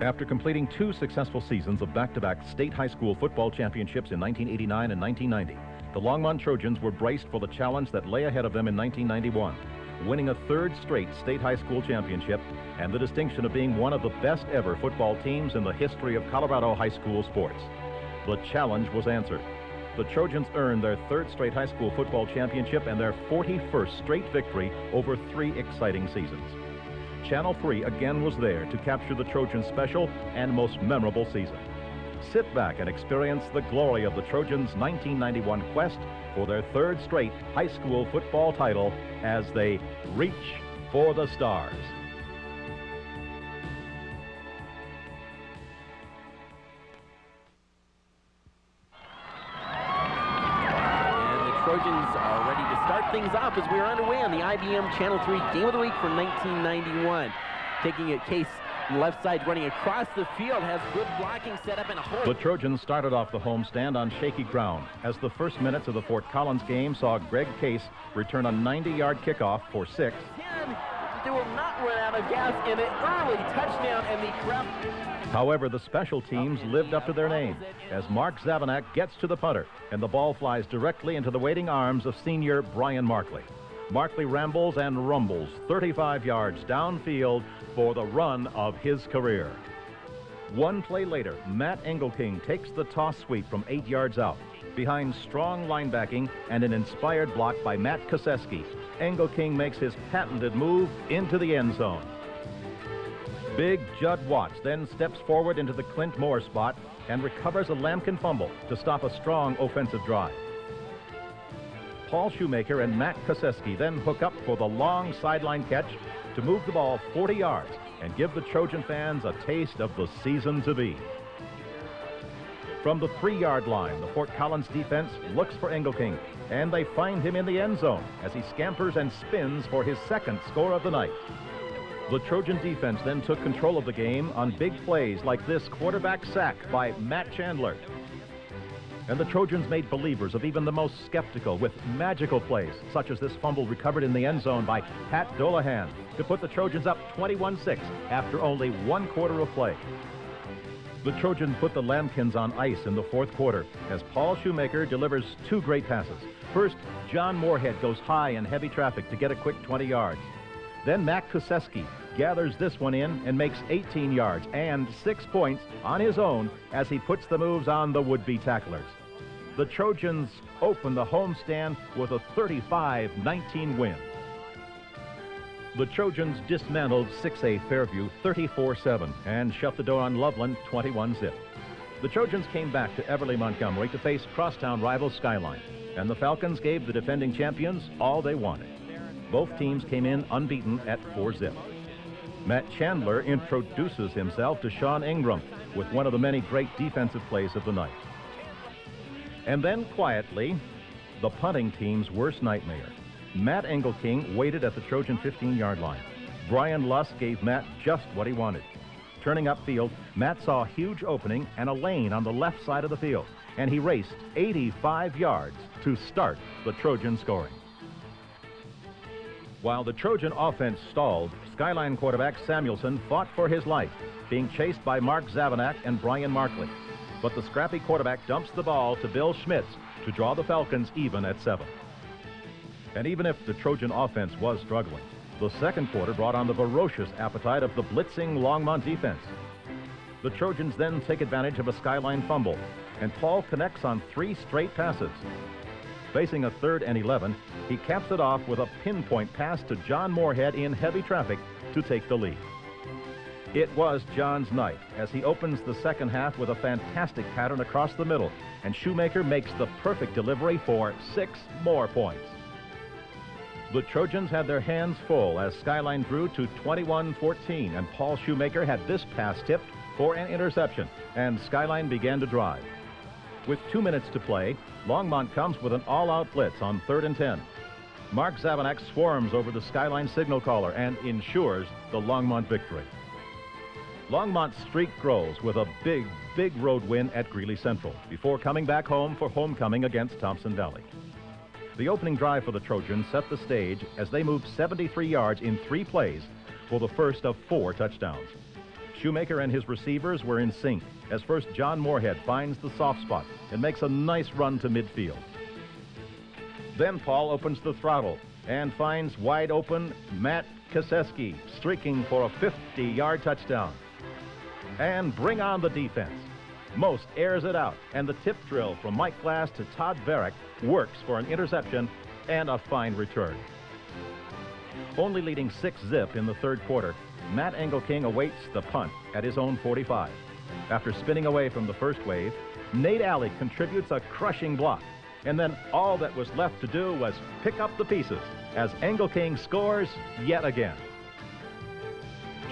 After completing 2 successful seasons of back-to-back state high school football championships in 1989 and 1990, the Longmont Trojans were braced for the challenge that lay ahead of them in 1991, winning a 3rd straight state high school championship and the distinction of being one of the best ever football teams in the history of Colorado high school sports. The challenge was answered. The Trojans earned their 3rd straight high school football championship and their 41st straight victory over 3 exciting seasons. Channel 3 again was there to capture the Trojans' special and most memorable season. Sit back and experience the glory of the Trojans' 1991 quest for their 3rd straight high school football title as they reach for the stars. Trojans are ready to start things off as we are underway on the IBM Channel 3 Game of the Week for 1991. Taking it, Case left side running across the field, has good blocking set up and a hold. The Trojans started off the homestand on shaky ground as the first minutes of the Fort Collins game saw Greg Case return a 90-yard kickoff for 6. They will not run out of gas in an early touchdown, and the crowd. However, the special teams lived up to their name as Mark Zavanak gets to the punter, and the ball flies directly into the waiting arms of senior Brian Markley. Markley rambles and rumbles 35 yards downfield for the run of his career. One play later, Matt Engelking takes the toss sweep from 8 yards out. Behind strong linebacking and an inspired block by Matt Koseski, Engelking makes his patented move into the end zone. Big Judd Watts then steps forward into the Clint Moore spot and recovers a Lampkin fumble to stop a strong offensive drive. Paul Shoemaker and Matt Koseski then hook up for the long sideline catch to move the ball 40 yards and give the Trojan fans a taste of the season to be. From the 3-yard line, the Fort Collins defense looks for Engelking, and they find him in the end zone as he scampers and spins for his 2nd score of the night. The Trojan defense then took control of the game on big plays like this quarterback sack by Matt Chandler. And the Trojans made believers of even the most skeptical with magical plays, such as this fumble recovered in the end zone by Pat Dolahan to put the Trojans up 21-6 after only 1 quarter of play. The Trojans put the Lambkins on ice in the 4th quarter as Paul Shoemaker delivers 2 great passes. First, John Moorhead goes high in heavy traffic to get a quick 20 yards. Then Matt Koseski gathers this one in and makes 18 yards and 6 points on his own as he puts the moves on the would-be tacklers. The Trojans open the homestand with a 35-19 win. The Trojans dismantled 6A Fairview 34-7 and shut the door on Loveland 21-zip. The Trojans came back to Everly Montgomery to face crosstown rival Skyline, and the Falcons gave the defending champions all they wanted. Both teams came in unbeaten at 4-zip. Matt Chandler introduces himself to Sean Ingram with one of the many great defensive plays of the night. And then quietly, the punting team's worst nightmare. Matt Engelking waited at the Trojan 15-yard line. Brian Luss gave Matt just what he wanted. Turning upfield, Matt saw a huge opening and a lane on the left side of the field, and he raced 85 yards to start the Trojan scoring. While the Trojan offense stalled, Skyline quarterback Samuelson fought for his life, being chased by Mark Zavanak and Brian Markley. But the scrappy quarterback dumps the ball to Bill Schmitz to draw the Falcons even at 7. And even if the Trojan offense was struggling, the 2nd quarter brought on the ferocious appetite of the blitzing Longmont defense. The Trojans then take advantage of a Skyline fumble, and Paul connects on 3 straight passes. Facing a 3rd and 11, he caps it off with a pinpoint pass to John Moorhead in heavy traffic to take the lead. It was John's night as he opens the 2nd half with a fantastic pattern across the middle, and Shoemaker makes the perfect delivery for 6 more points. The Trojans had their hands full as Skyline grew to 21-14, and Paul Shoemaker had this pass tipped for an interception, and Skyline began to drive. With 2 minutes to play, Longmont comes with an all-out blitz on 3rd and 10. Mark Zavanak swarms over the Skyline signal caller and ensures the Longmont victory. Longmont's streak grows with a big road win at Greeley Central before coming back home for homecoming against Thompson Valley. The opening drive for the Trojans set the stage as they moved 73 yards in 3 plays for the first of 4 touchdowns. Shoemaker and his receivers were in sync as first John Moorhead finds the soft spot and makes a nice run to midfield. Then Paul opens the throttle and finds wide open Matt Koseski streaking for a 50-yard touchdown. And bring on the defense. Most airs it out, and the tip drill from Mike Glass to Todd Varick works for an interception and a fine return. Only leading 6-0 in the third quarter, Matt Engelking awaits the punt at his own 45. After spinning away from the first wave, Nate Alley contributes a crushing block, and then all that was left to do was pick up the pieces as Engelking scores yet again.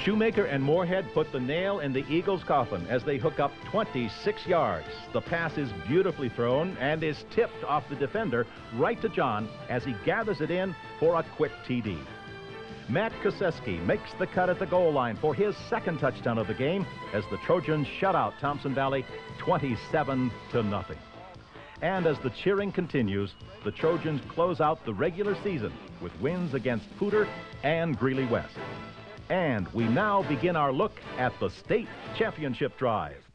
Shoemaker and Moorhead put the nail in the Eagles' coffin as they hook up 26 yards. The pass is beautifully thrown and is tipped off the defender right to John as he gathers it in for a quick TD. Matt Koseski makes the cut at the goal line for his second touchdown of the game as the Trojans shut out Thompson Valley 27-0. And as the cheering continues, the Trojans close out the regular season with wins against Poudre and Greeley West. And we now begin our look at the state championship drive.